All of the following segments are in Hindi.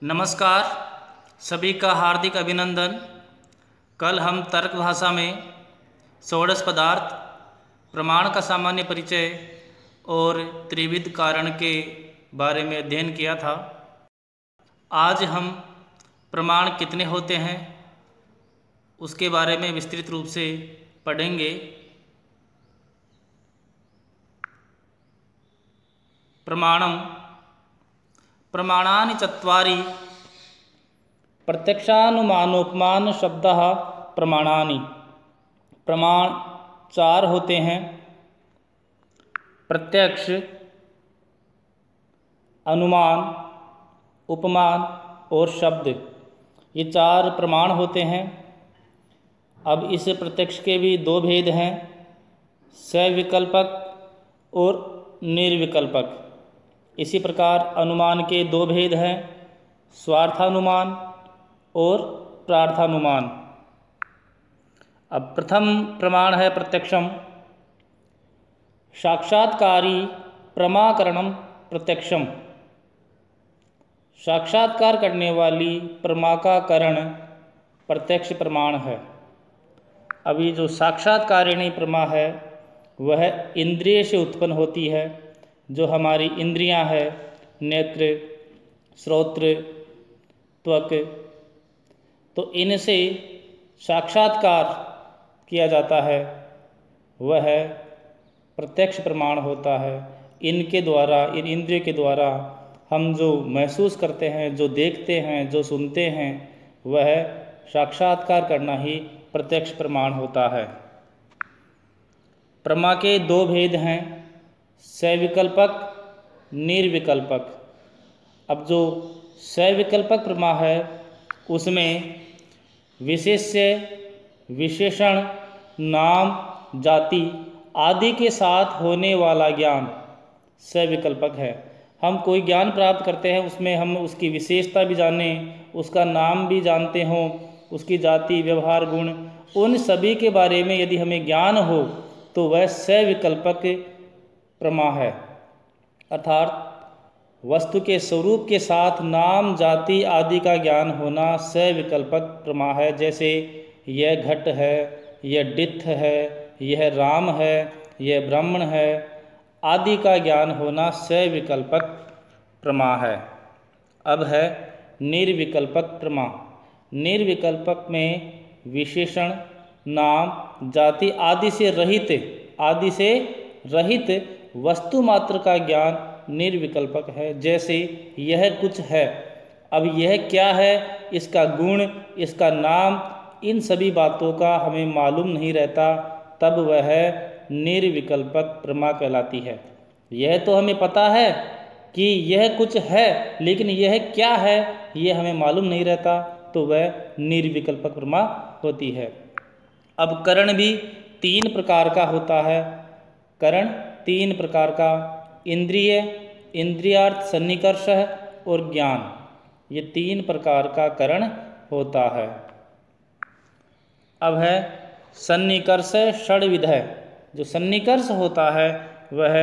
नमस्कार, सभी का हार्दिक अभिनंदन। कल हम तर्क भाषा में षोडश पदार्थ, प्रमाण का सामान्य परिचय और त्रिविध कारण के बारे में अध्ययन किया था। आज हम प्रमाण कितने होते हैं उसके बारे में विस्तृत रूप से पढ़ेंगे। प्रमाणम प्रमाणानि चत्वारि प्रत्यक्षानुमानोपमान शब्दः प्रमाणानि। प्रमाण चार होते हैं: प्रत्यक्ष, अनुमान, उपमान और शब्द। ये चार प्रमाण होते हैं। अब इस प्रत्यक्ष के भी दो भेद हैं, सविकल्पक और निर्विकल्पक। इसी प्रकार अनुमान के दो भेद हैं, स्वार्थानुमान और प्रार्थानुमान। अब प्रथम प्रमाण है प्रत्यक्षम। साक्षात्कारी प्रमाकरणम प्रत्यक्षम। साक्षात्कार करने वाली प्रमा का करण प्रत्यक्ष प्रमाण है। अभी जो साक्षात्कारिणी प्रमा है वह इंद्रिय से उत्पन्न होती है। जो हमारी इंद्रियां हैं, नेत्र, श्रोत्र, त्वक, तो इनसे साक्षात्कार किया जाता है, वह प्रत्यक्ष प्रमाण होता है। इनके द्वारा, इन इंद्रियों के द्वारा हम जो महसूस करते हैं, जो देखते हैं, जो सुनते हैं, वह साक्षात्कार करना ही प्रत्यक्ष प्रमाण होता है। प्रमा के दो भेद हैं, सविकल्पक, निर्विकल्पक। अब जो सविकल्पक प्रमा है उसमें विशेष्य, विशेषण, नाम, जाति आदि के साथ होने वाला ज्ञान सविकल्पक है। हम कोई ज्ञान प्राप्त करते हैं, उसमें हम उसकी विशेषता भी जानें, उसका नाम भी जानते हों, उसकी जाति, व्यवहार, गुण, उन सभी के बारे में यदि हमें ज्ञान हो तो वह सविकल्पक प्रमा है। अर्थात वस्तु के स्वरूप के साथ नाम, जाति आदि का ज्ञान होना सविकल्पक प्रमा है। जैसे यह घट है, यह डित्थ है, यह राम है, यह ब्राह्मण है आदि का ज्ञान होना सविकल्पक प्रमा है। अब है निर्विकल्पक प्रमा। निर्विकल्पक में विशेषण, नाम, जाति आदि से रहित वस्तु मात्र का ज्ञान निर्विकल्पक है। जैसे यह कुछ है, अब यह क्या है, इसका गुण, इसका नाम, इन सभी बातों का हमें मालूम नहीं रहता, तब वह निर्विकल्पक प्रमा कहलाती है। यह तो हमें पता है कि यह कुछ है, लेकिन यह क्या है यह हमें मालूम नहीं रहता, तो वह निर्विकल्पक प्रमा होती है। अब करण भी तीन प्रकार का होता है। करण तीन प्रकार का: इंद्रिय, इंद्रियार्थ सन्निकर्ष और ज्ञान। ये तीन प्रकार का करण होता है। अब है सन्निकर्ष षड्विध। जो सन्निकर्ष होता है वह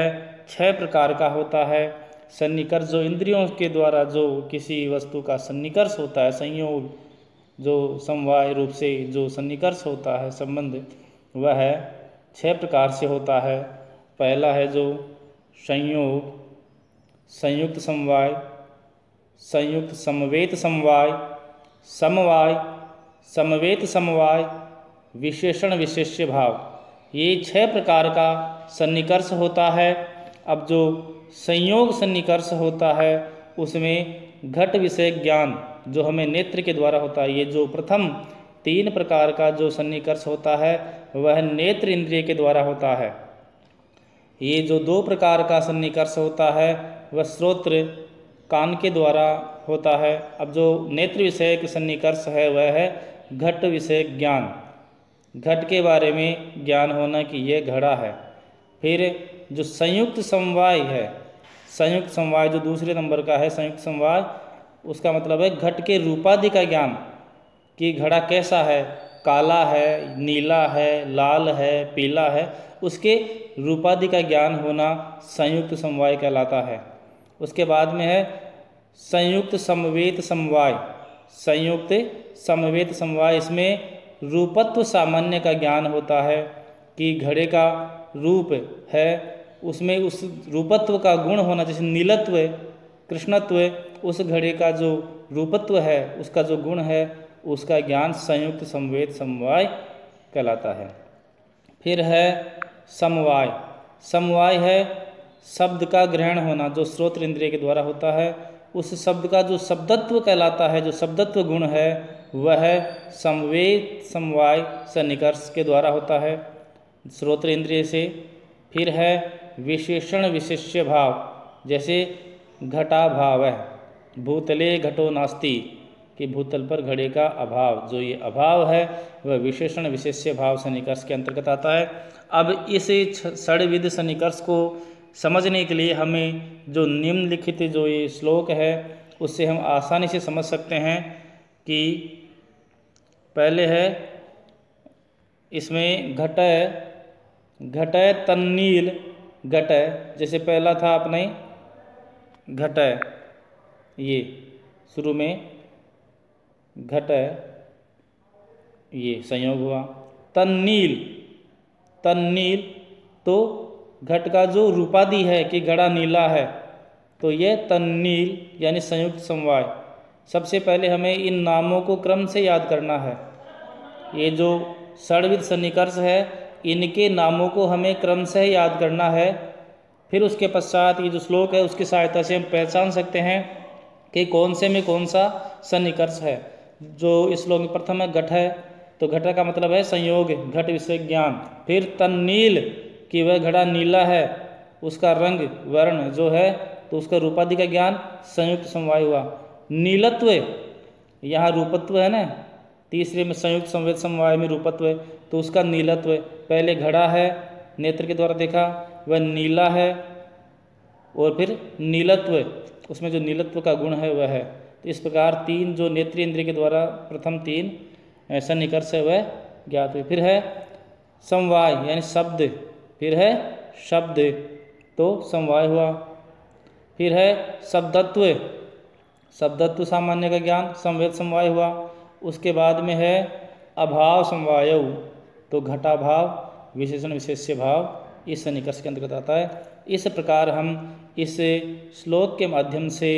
6 प्रकार का होता है। सन्निकर्ष जो इंद्रियों के द्वारा जो किसी वस्तु का सन्निकर्ष होता है, संयोग, जो समवाय रूप से जो सन्निकर्ष होता है, संबंध, वह 6 प्रकार से होता है। पहला है जो संयोग, संयुक्त समवाय, संयुक्त समवेत समवाय, समवाय, समवेत समवाय, विशेषण विशेष्य भाव। ये 6 प्रकार का सन्निकर्ष होता है। अब जो संयोग सन्निकर्ष होता है उसमें घट विषय ज्ञान जो हमें नेत्र के द्वारा होता है। ये जो प्रथम 3 प्रकार का जो सन्निकर्ष होता है वह नेत्र इंद्रिय के द्वारा होता है। ये जो 2 प्रकार का सन्निकर्ष होता है वह श्रोत्र, कान के द्वारा होता है। अब जो नेत्र विषय के सन्निकर्ष है वह है घट विषय ज्ञान, घट के बारे में ज्ञान होना कि यह घड़ा है। फिर जो संयुक्त समवाय है, संयुक्त समवाय जो दूसरे नंबर का है, संयुक्त समवाय, उसका मतलब है घट के रूपादि का ज्ञान कि घड़ा कैसा है, काला है, नीला है, लाल है, पीला है, उसके रूपादि का ज्ञान होना संयुक्त समवाय कहलाता है। उसके बाद में है संयुक्त समवेत समवाय, संयुक्त समवेत समवाय, इसमें रूपत्व सामान्य का ज्ञान होता है कि घड़े का रूप है, उसमें उस रूपत्व का गुण होना, जैसे नीलत्व, कृष्णत्व, उस घड़े का जो रूपत्व है, उसका जो गुण है, उसका ज्ञान संयुक्त समवेत समवाय कहलाता है। फिर है समवाय। समवाय है शब्द का ग्रहण होना, जो श्रोत्र इंद्रिय के द्वारा होता है। उस शब्द का जो शब्दत्व कहलाता है, जो शब्दत्व गुण है, वह समवेत समवाय सन्निकर्ष के द्वारा होता है, श्रोत्र इंद्रिय से। फिर है विशेषण विशेष्य भाव, जैसे घटा भाव है, भूतले घटो नास्ति, कि भूतल पर घड़े का अभाव, जो ये अभाव है वह विशेषण विशेष्य भाव सन्निकर्ष के अंतर्गत आता है। अब इस षड्विध सन्निकर्ष को समझने के लिए हमें जो निम्नलिखित जो ये श्लोक है उससे हम आसानी से समझ सकते हैं कि पहले है इसमें घटय तन्नील घटय, जैसे पहला था अपने घटय, ये शुरू में घटय, ये संयोग हुआ। तन्नील, तन्नील तो घट का जो रूपादि है कि घड़ा नीला है, तो ये तन्नील यानी संयुक्त समवाय। सबसे पहले हमें इन नामों को क्रम से याद करना है। ये जो षड्विध सन्निकर्ष है, इनके नामों को हमें क्रम से याद करना है। फिर उसके पश्चात ये जो श्लोक है उसकी सहायता से हम पहचान सकते हैं कि कौन से में कौन सा सन्निकर्ष है। जो इस श्लोक में प्रथम है घट है, तो घट का मतलब है संयोग, घट विषय ज्ञान। फिर तन्नील कि वह घड़ा नीला है, उसका रंग वर्ण जो है, तो उसका रूपादि का ज्ञान, संयुक्त समवाय हुआ। नीलत्व, यहाँ रूपत्व है ना, तीसरे में संयुक्त समवेत समवाय में रूपत्व है, तो उसका नीलत्व। पहले घड़ा है, नेत्र के द्वारा देखा, वह नीला है, और फिर नीलत्व, उसमें जो नीलत्व का गुण है वह है। तो इस प्रकार तीन जो नेत्रीय इंद्रिय के द्वारा प्रथम तीन सन्निकर्ष है वह ज्ञात हुए। फिर है समवाय यानी शब्द, फिर है शब्द, तो समवाय हुआ। फिर है शब्दत्व, शब्दत्व सामान्य का ज्ञान, समवेत समवाय हुआ। उसके बाद में है अभाव समवाय, तो घटाभाव विशेषण विशेष्य भाव इस सन्निकर्ष के अंतर्गत आता है। इस प्रकार हम इस श्लोक के माध्यम से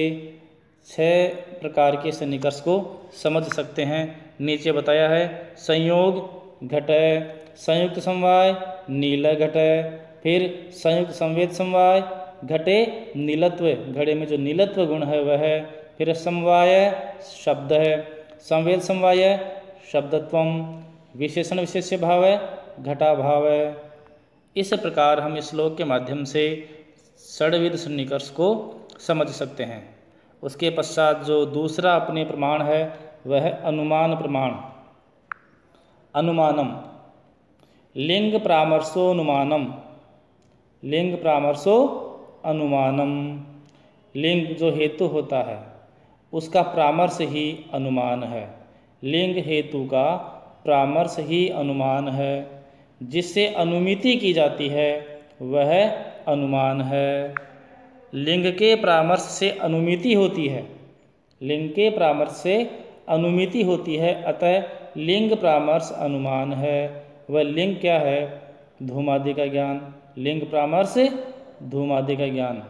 6 प्रकार के सन्निकर्ष को समझ सकते हैं। नीचे बताया है संयोग घटय, संयुक्त समवाय नील घटय, फिर संयुक्त संवेद समवाय घटे नीलत्व, घड़े में जो नीलत्व गुण है वह है। फिर समवाय शब्द है, संवेद समवाय शब्दत्वम, विशेषण विशेष्य भाव है घटा भाव है। इस प्रकार हम इस श्लोक के माध्यम से षड्विध सन्निकर्ष को समझ सकते हैं। उसके पश्चात जो दूसरा अपने प्रमाण है वह है अनुमान प्रमाण। अनुमानम लिंग परामर्शो अनुमानम, लिंग परामर्शो अनुमानम, लिंग जो हेतु होता है उसका परामर्श ही अनुमान है। लिंग हेतु का परामर्श ही अनुमान है, जिससे अनुमिति की जाती है वह अनुमान है। लिंग के परामर्श से अनुमिति होती है, लिंग के परामर्श से अनुमिति होती है, अतः लिंग परामर्श अनुमान है। वह लिंग क्या है? धूमादि का ज्ञान, लिंग परामर्श धूमादि का ज्ञान।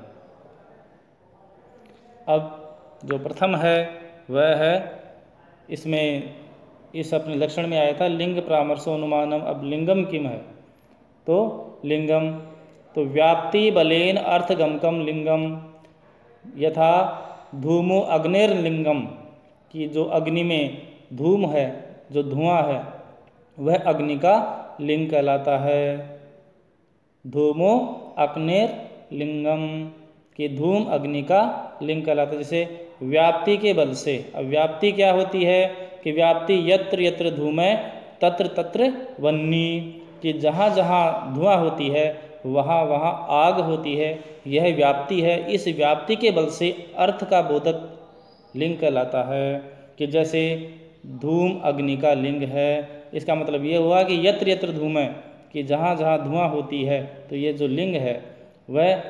अब जो प्रथम है वह है, इसमें इस अपने लक्षण में आया था लिंग परामर्शो अनुमानम। अब लिंगम किम है? तो लिंगम तो व्याप्ति बलेन अर्थगमकम लिंगम, यथा धूमो अग्निर्लिंगम, कि जो अग्नि में धूम है, जो धुआं है, वह अग्नि का लिंग कहलाता है। धूमो अग्निर्लिंगम, कि धूम अग्नि का लिंग कहलाता है। जैसे व्याप्ति के बल से, अब व्याप्ति क्या होती है कि व्याप्ति यत्र यत्र धूमय तत्र तत्र वह्नि, कि जहाँ जहाँ धुआं होती है वहाँ वहाँ आग होती है, यह व्याप्ति है। इस व्याप्ति के बल से अर्थ का बोधक लिंग कहलाता है। कि जैसे धूम अग्नि का लिंग है, इसका मतलब ये हुआ कि यत्र यत्र धूमय, कि जहाँ जहाँ धुआं होती है, तो ये जो लिंग है वह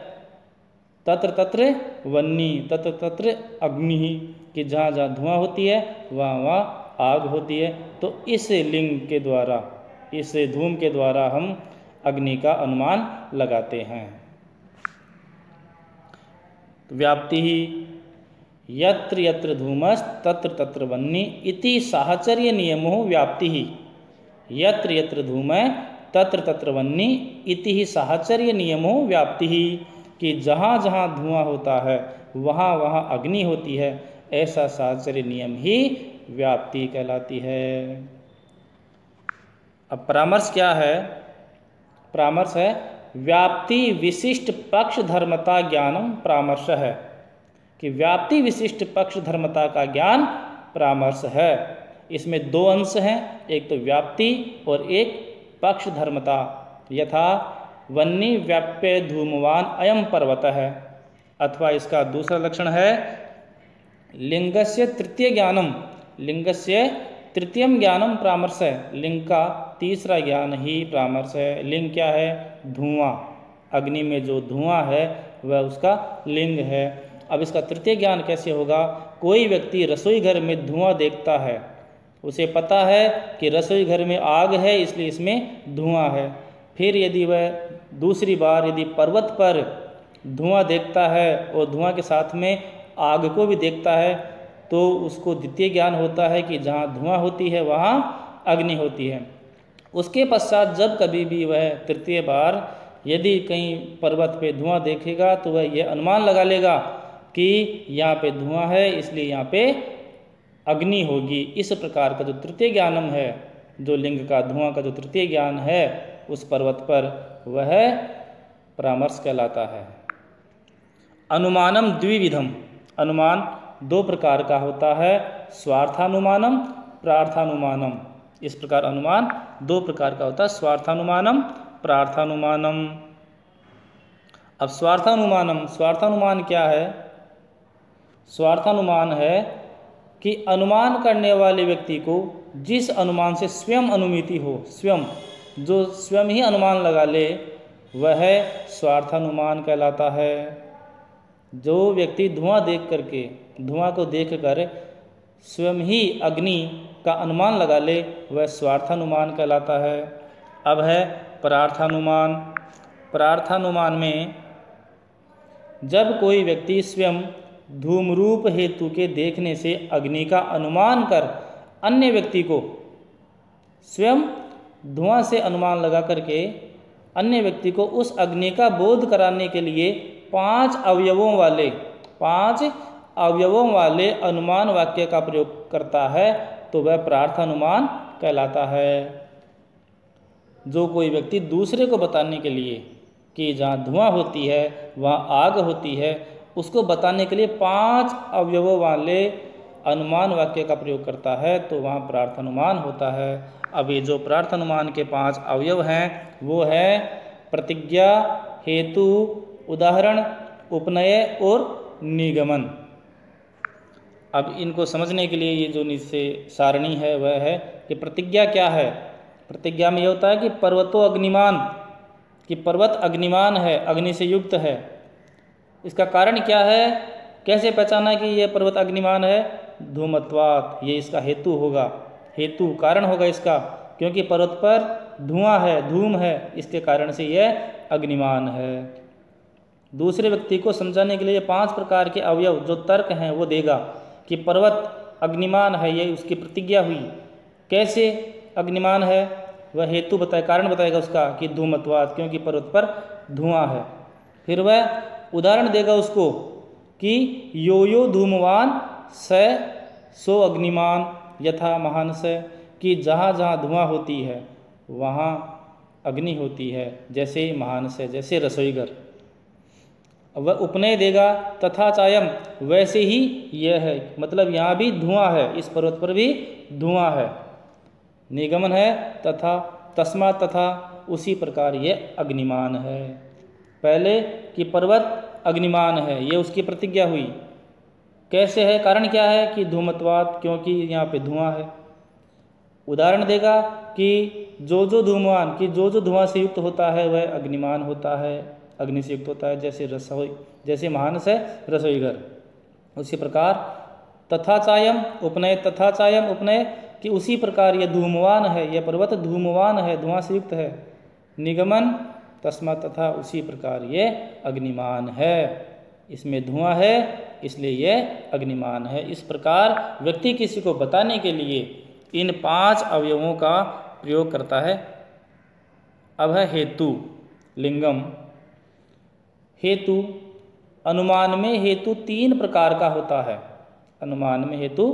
तत्र तत्र वह्नि, तत्र तत्र अग्नि, कि जहाँ जहाँ धुआं होती है वहाँ वहाँ आग होती है। तो इस लिंग के द्वारा, इस धूम के द्वारा हम अग्नि का अनुमान लगाते हैं। व्याप्ति ही यत्र यत्र धूमस् तत्र तत्र वह्नि इति साहचर्य नियमो व्याप्ति ही। यत्र यत्र धूमः तत्र तत्र वह्नि इति ही साहचर्य नियमो व्याप्ति ही, कि जहाँ जहाँ धुआं होता है वहाँ वहाँ अग्नि होती है, ऐसा साहचर्य नियम ही व्याप्ति कहलाती है। अब परामर्श क्या है? परामर्श है व्याप्ति विशिष्ट पक्ष धर्मता ज्ञानम परामर्श है, कि व्याप्ति विशिष्ट पक्ष धर्मता का ज्ञान परामर्श है। इसमें दो अंश हैं, एक तो व्याप्ति और एक पक्ष धर्मता। यथा वह्नि व्याप्य धूमवान अयम पर्वत है, अथवा इसका दूसरा लक्षण है लिंगस्य तृतीय ज्ञानम, लिंगस्य तृतीयम ज्ञानम परामर्श है, लिंग का तीसरा ज्ञान ही परामर्श है। लिंग क्या है? धुआं, अग्नि में जो धुआं है वह उसका लिंग है। अब इसका तृतीय ज्ञान कैसे होगा? कोई व्यक्ति रसोई घर में धुआं देखता है, उसे पता है कि रसोई घर में आग है इसलिए इसमें धुआं है। फिर यदि वह दूसरी बार यदि पर्वत पर धुआं देखता है और धुआं के साथ में आग को भी देखता है, तो उसको द्वितीय ज्ञान होता है कि जहाँ धुआं होती है वहाँ अग्नि होती है। उसके पश्चात जब कभी भी वह तृतीय बार यदि कहीं पर्वत पे धुआं देखेगा तो वह यह अनुमान लगा लेगा कि यहाँ पे धुआं है इसलिए यहाँ पे अग्नि होगी। इस प्रकार का जो तृतीय ज्ञानम है, जो लिंग का धुआं का जो तृतीय ज्ञान है उस पर्वत पर, वह परामर्श कहलाता है। अनुमानम द्विविधम, अनुमान दो प्रकार का होता है, स्वार्थानुमानम प्रार्थानुमानम। इस प्रकार अनुमान दो प्रकार का होता है, स्वार्थानुमानम प्रार्थानुमानम। अब स्वार्थानुमानम, स्वार्थानुमान क्या है? स्वार्थानुमान है कि अनुमान करने वाले व्यक्ति को जिस अनुमान से स्वयं अनुमिति हो, स्वयं जो स्वयं ही अनुमान लगा ले, वह स्वार्थानुमान कहलाता है। जो व्यक्ति धुआं देख करके, धुआं को देखकर स्वयं ही अग्नि का अनुमान लगा ले, वह स्वार्थानुमान कहलाता है। अब है परार्थानुमान। परार्थानुमान में जब कोई व्यक्ति स्वयं धूमरूप हेतु के देखने से अग्नि का अनुमान कर अन्य व्यक्ति को, स्वयं धुआं से अनुमान लगा करके अन्य व्यक्ति को उस अग्नि का बोध कराने के लिए पांच अवयवों वाले अनुमान वाक्य का प्रयोग करता है, तो वह परार्थानुमान कहलाता है। जो कोई व्यक्ति दूसरे को बताने के लिए कि जहाँ धुआं होती है वहाँ आग होती है, उसको बताने के लिए पांच अवयवों वाले अनुमान वाक्य का प्रयोग करता है, तो वहाँ परार्थानुमान होता है। अब ये जो परार्थानुमान के पांच अवयव हैं वो है प्रतिज्ञा, हेतु, उदाहरण, उपनय और निगमन। अब इनको समझने के लिए ये जो नीचे सारणी है वह है कि प्रतिज्ञा क्या है। प्रतिज्ञा में यह होता है कि पर्वतो अग्निमान, कि पर्वत अग्निमान है, अग्नि से युक्त है। इसका कारण क्या है? कैसे पहचाना कि यह पर्वत अग्निमान है? धूमत्वात्, ये इसका हेतु होगा, हेतु कारण होगा इसका, क्योंकि पर्वत पर धुआं है, धूम है, इसके कारण से यह अग्निमान है। दूसरे व्यक्ति को समझाने के लिए पांच प्रकार के अवयव जो तर्क हैं वो देगा कि पर्वत अग्निमान है, ये उसकी प्रतिज्ञा हुई। कैसे अग्निमान है? वह हेतु बताए, कारण बताएगा उसका कि धूमत्वात्, क्योंकि पर्वत पर धुआं है। फिर वह उदाहरण देगा उसको कि यो यो धूमवान स सो अग्निमान यथा महान से, कि जहाँ जहाँ धुआं होती है वहाँ अग्नि होती है, जैसे महान से, जैसे रसोई घर। वह उपनय देगा तथा चायम, वैसे ही यह है, मतलब यहाँ भी धुआं है, इस पर्वत पर भी धुआं है। निगमन है तथा तस्मात्, तथा उसी प्रकार यह अग्निमान है। पहले कि पर्वत अग्निमान है, ये उसकी प्रतिज्ञा हुई। कैसे है? कारण क्या है? कि धूमत्वात्, क्योंकि यहाँ पे धुआं है। उदाहरण देगा कि जो जो धूमवान, कि जो जो धुआं से युक्त होता है वह अग्निमान होता है, अग्नि से युक्त होता है, जैसे रसोई, जैसे मानस है रसोई घर। उसी प्रकार तथा चायम उपनय, तथा चायम उपनय कि उसी प्रकार यह धूमवान है, यह पर्वत धूमवान है, धुआं से युक्त है। निगमन तस्मा तथा उसी प्रकार ये अग्निमान है, इसमें धुआं है इसलिए यह अग्निमान है। इस प्रकार व्यक्ति किसी को बताने के लिए इन 5 अवयवों का प्रयोग करता है। अब है हेतु, लिंगम। हेतु, अनुमान में हेतु 3 प्रकार का होता है। अनुमान में हेतु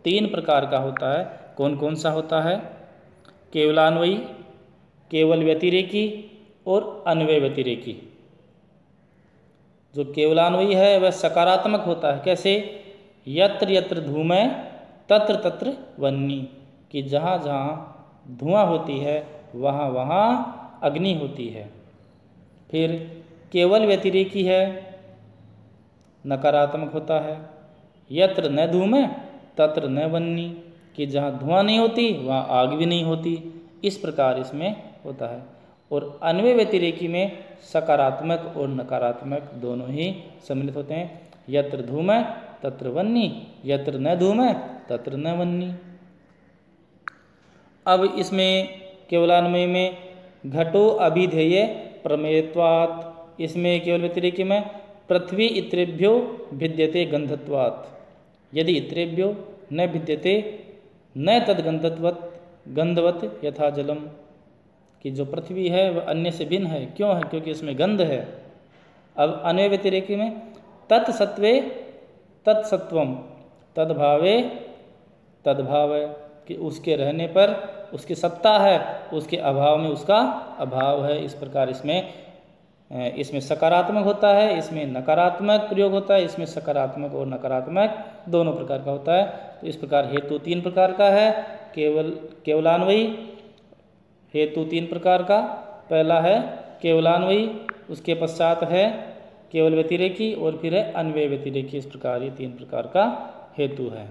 3 प्रकार का होता है। कौन कौन सा होता है? केवलान्वयी, केवल व्यतिरेकी और अन्वय व्यतिरेकी। जो केवलान्वयी है वह सकारात्मक होता है। कैसे? यत्र यत्र धूमय तत्र तत्र वह्नि, कि जहाँ जहाँ धुआं होती है वहाँ वहाँ अग्नि होती है। फिर केवल व्यतिरेकी है, नकारात्मक होता है। यत्र न धूमय तत्र न वह्नि, कि जहाँ धुआं नहीं होती वहाँ आग भी नहीं होती। इस प्रकार इसमें होता है। और अन्वय व्यतिरेकी में सकारात्मक और नकारात्मक दोनों ही सम्मिलित होते हैं। यत्र धूमय तत्र वह्नि, यत्र न धूमय तत्र न वह्नि। अब इसमें केवलान्वय में घटो अभिधेय प्रमेयत्वात्, इसमें केवल व्यतिरेकी में पृथ्वी इत्रेभ्यो भिद्यते गंधत्वात्, यदि इत्रेभ्यो न भिद्यते न तद्गंधत्वत् गंधवत् यथा जलम, कि जो पृथ्वी है वह अन्य से भिन्न है। क्यों है? क्योंकि इसमें गंध है। अब अन्वय व्यतिरेकी में तत्सत्वे तत्सत्वम, तद्भावे तद्भाव, कि उसके रहने पर उसकी सत्ता है, उसके अभाव में उसका अभाव है। इस प्रकार इसमें सकारात्मक होता है, इसमें नकारात्मक प्रयोग होता है, इसमें सकारात्मक और नकारात्मक दोनों प्रकार का होता है। तो इस प्रकार हेतु 3 प्रकार का है। केवलान्वयी हेतु 3 प्रकार का, पहला है केवलान्वयी, उसके पश्चात है केवल व्यतिरेकी और फिर है अन्वय व्यतिरेकी। इस प्रकार ये 3 प्रकार का हेतु है।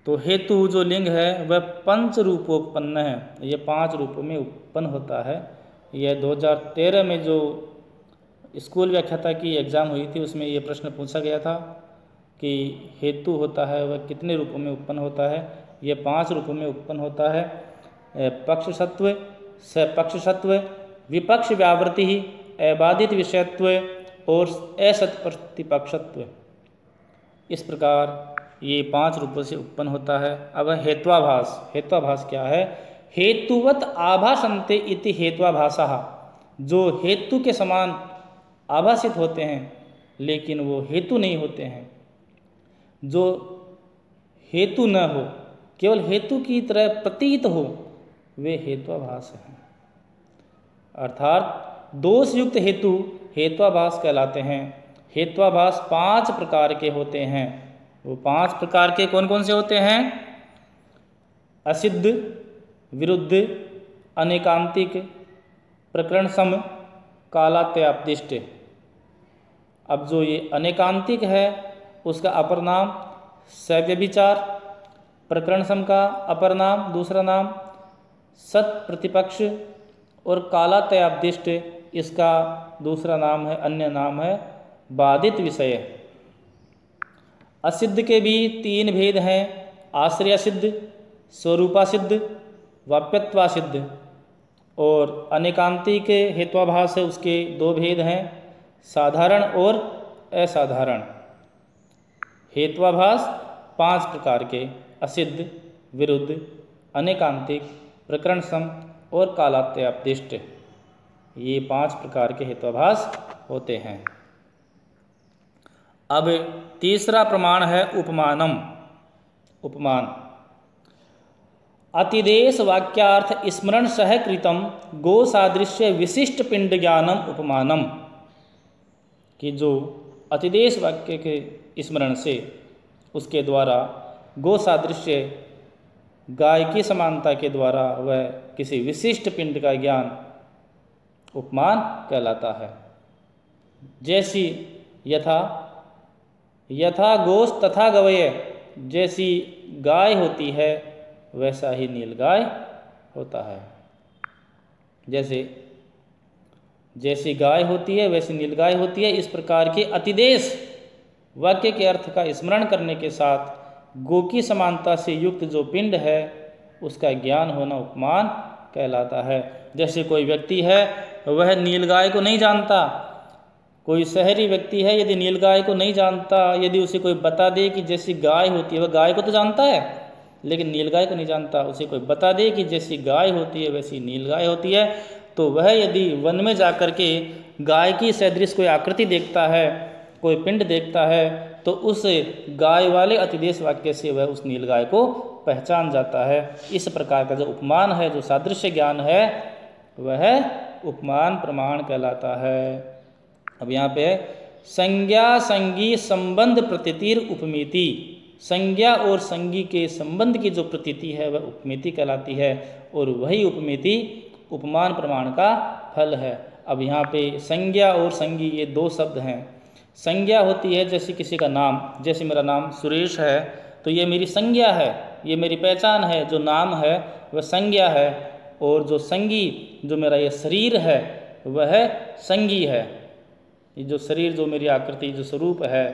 तो हेतु जो लिंग है वह 5 रूपोत्पन्न है, ये 5 रूपों में उत्पन्न होता है। यह 2013 में जो स्कूल व्याख्याता की एग्ज़ाम हुई थी उसमें ये प्रश्न पूछा गया था कि हेतु होता है वह कितने रूपों में उत्पन्न होता है। यह 5 रूपों में उत्पन्न होता है। पक्षसत्व, सपक्षसत्व, विपक्ष व्यावृत्ति, अबाधित विषयत्व और असत प्रतिपक्षत्व। इस प्रकार ये 5 रूपों से उत्पन्न होता है। अब हेत्वाभास। हेत्वाभास क्या है? हेतुवत आभासन्ते इति हेत्वाभासः, जो हेतु के समान आभासित होते हैं लेकिन वो हेतु नहीं होते हैं। जो हेतु न हो, केवल हेतु की तरह प्रतीत हो, वे हेत्वाभास हैं। अर्थात दोषयुक्त हेतु हेत्वाभास कहलाते हैं। हेत्वाभास 5 प्रकार के होते हैं। वो 5 प्रकार के कौन कौन से होते हैं? असिद्ध, विरुद्ध, अनेकांतिक, प्रकरण सम, कालात्यापदिष्ट। अब जो ये अनेकांतिक है उसका अपर नाम सव्यभिचार, प्रकरण सम का अपर नाम दूसरा नाम सत प्रतिपक्ष और कालात्यापदिष्ट इसका दूसरा नाम है, अन्य नाम है बाधित विषय। असिद्ध के भी 3 भेद हैं, आश्रय सिद्ध, स्वरूपा सिद्ध, वाप्यत्वा सिद्ध। और अनेकांतिक हेत्वाभास है उसके 2 भेद हैं, साधारण और असाधारण। हेत्वाभास 5 प्रकार के, असिद्ध, विरुद्ध, अनेकांतिक, प्रकरण सम और कालात्यापदिष्ट, ये 5 प्रकार के हेत्वाभास होते हैं। अब तीसरा प्रमाण है उपमानम। उपमान अतिदेश वाक्यार्थ स्मरण सह कृतम गो सादृश्य विशिष्ट पिंड ज्ञानम उपमानम, कि जो अतिदेश वाक्य के स्मरण से उसके द्वारा गो सादृश्य गाय की समानता के द्वारा वह किसी विशिष्ट पिंड का ज्ञान उपमान कहलाता है। जैसी यथा गोस तथा गवय, जैसी गाय होती है वैसा ही नीलगाय होता है। जैसे जैसी गाय होती है वैसी नीलगाय होती है। इस प्रकार के अतिदेश वाक्य के अर्थ का स्मरण करने के साथ गो की समानता से युक्त जो पिंड है उसका ज्ञान होना उपमान कहलाता है। जैसे कोई व्यक्ति है वह नीलगाय को नहीं जानता, कोई शहरी व्यक्ति है यदि नीलगाय को नहीं जानता, यदि उसे कोई बता दे कि जैसी गाय होती है, वह गाय को तो जानता है लेकिन नीलगाय को नहीं जानता, उसे कोई बता दे कि जैसी गाय होती है वैसी नीलगाय होती है, तो वह यदि वन में जाकर के गाय की सदृश कोई आकृति देखता है, कोई पिंड देखता है, तो उस गाय वाले अतिदेश वाक्य से वह उस नीलगाय को पहचान जाता है। इस प्रकार का जो उपमान है, जो सादृश्य ज्ञान है, वह उपमान प्रमाण कहलाता है। अब यहाँ पे संज्ञा संगी संबंध प्रतीतिर उपमेति, संज्ञा और संगी के संबंध की जो प्रतीति है वह उपमेति कहलाती है और वही उपमेति उपमान प्रमाण का फल है। अब यहाँ पे संज्ञा और संगी ये दो शब्द हैं। संज्ञा होती है जैसे किसी का नाम, जैसे मेरा नाम सुरेश है तो ये मेरी संज्ञा है, ये मेरी पहचान है। जो नाम है वह संज्ञा है और जो संगी, जो मेरा ये शरीर है वह संगी है। ये जो शरीर, जो मेरी आकृति, जो स्वरूप है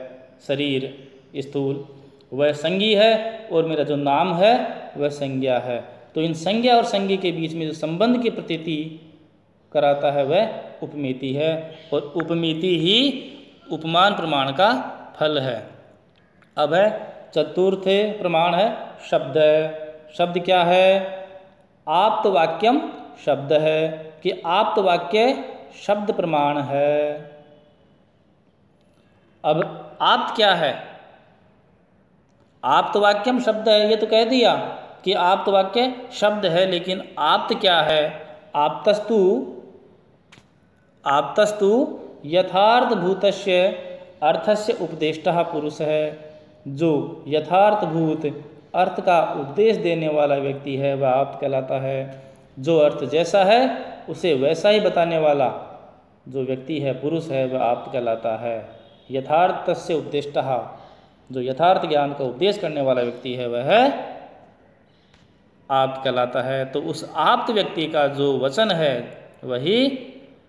शरीर स्थूल, वह संगी है और मेरा जो नाम है वह संज्ञा है। तो इन संज्ञा और संगी के बीच में जो संबंध की प्रतीति कराता है वह उपमेति है और उपमेति ही उपमान प्रमाण का फल है। अब है चतुर्थ प्रमाण है शब्द। शब्द क्या है? आप्त वाक्यम शब्द है कि आप्त वाक्य शब्द प्रमाण है। अब आप्त क्या है? आप्त वाक्यम शब्द है, ये तो कह दिया कि आप्त वाक्य शब्द है, लेकिन आप्त क्या है? आप्तस्तु यथार्थभूतस्य अर्थस्य उपदेष्टः पुरुष है। जो यथार्थभूत अर्थ का उपदेश देने वाला व्यक्ति है वह आप्त कहलाता है। जो अर्थ जैसा है उसे वैसा ही बताने वाला जो व्यक्ति है, पुरुष है, वह आप्त कहलाता है। यथार्थस्य उपदेष्टः, जो यथार्थ ज्ञान का उपदेश करने वाला व्यक्ति है वह आप्त कहलाता है। तो उस आप्त व्यक्ति का जो वचन है वही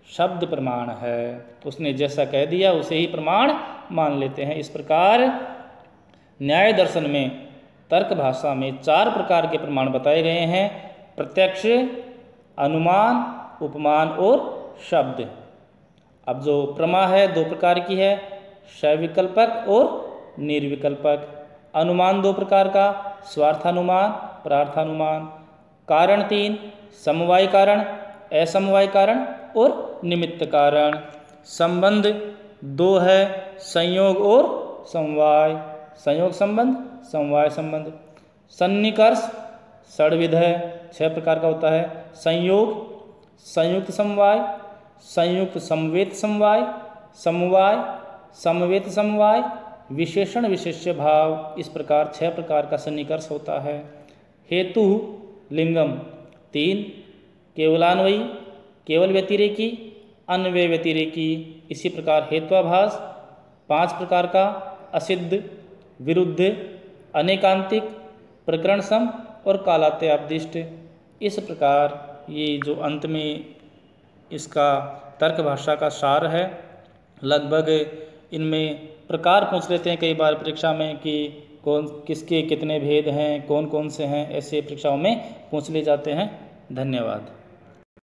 शब्द प्रमाण है। उसने जैसा कह दिया उसे ही प्रमाण मान लेते हैं। इस प्रकार न्याय दर्शन में, तर्क भाषा में 4 प्रकार के प्रमाण बताए गए हैं: प्रत्यक्ष, अनुमान, उपमान और शब्द। अब जो प्रमा है 2 प्रकार की है, सविकल्पक और निर्विकल्पक। अनुमान 2 प्रकार का, स्वार्थानुमान, प्रार्थानुमान। कारण 3, समवाय कारण, असमवाय कारण और निमित्त कारण। संबंध 2 है, संयोग और समवाय। संयोग संबंध, समवाय संबंध। सन्निकर्ष षड्विध है, 6 प्रकार का होता है: संयोग, संयुक्त समवाय, संयुक्त समवेत समवाय, समवाय, समवेत समवाय, विशेषण विशेष्य भाव। इस प्रकार 6 प्रकार का सन्निकर्ष होता है। हेतु लिंगम 3, केवलान्वयी, केवल व्यतिरेकी, अन्वय व्यतिरेकी। इसी प्रकार हेत्वाभास 5 प्रकार का: असिद्ध, विरुद्ध, अनेकांतिक, प्रकरण सम और कालात्यापदिष्ट। इस प्रकार ये जो अंत में इसका तर्क भाषा का सार है, लगभग इनमें प्रकार पूछ लेते हैं कई बार परीक्षा में कि कौन किसके कितने भेद हैं, कौन कौन से हैं, ऐसे परीक्षाओं में पूछ ले जाते हैं। धन्यवाद।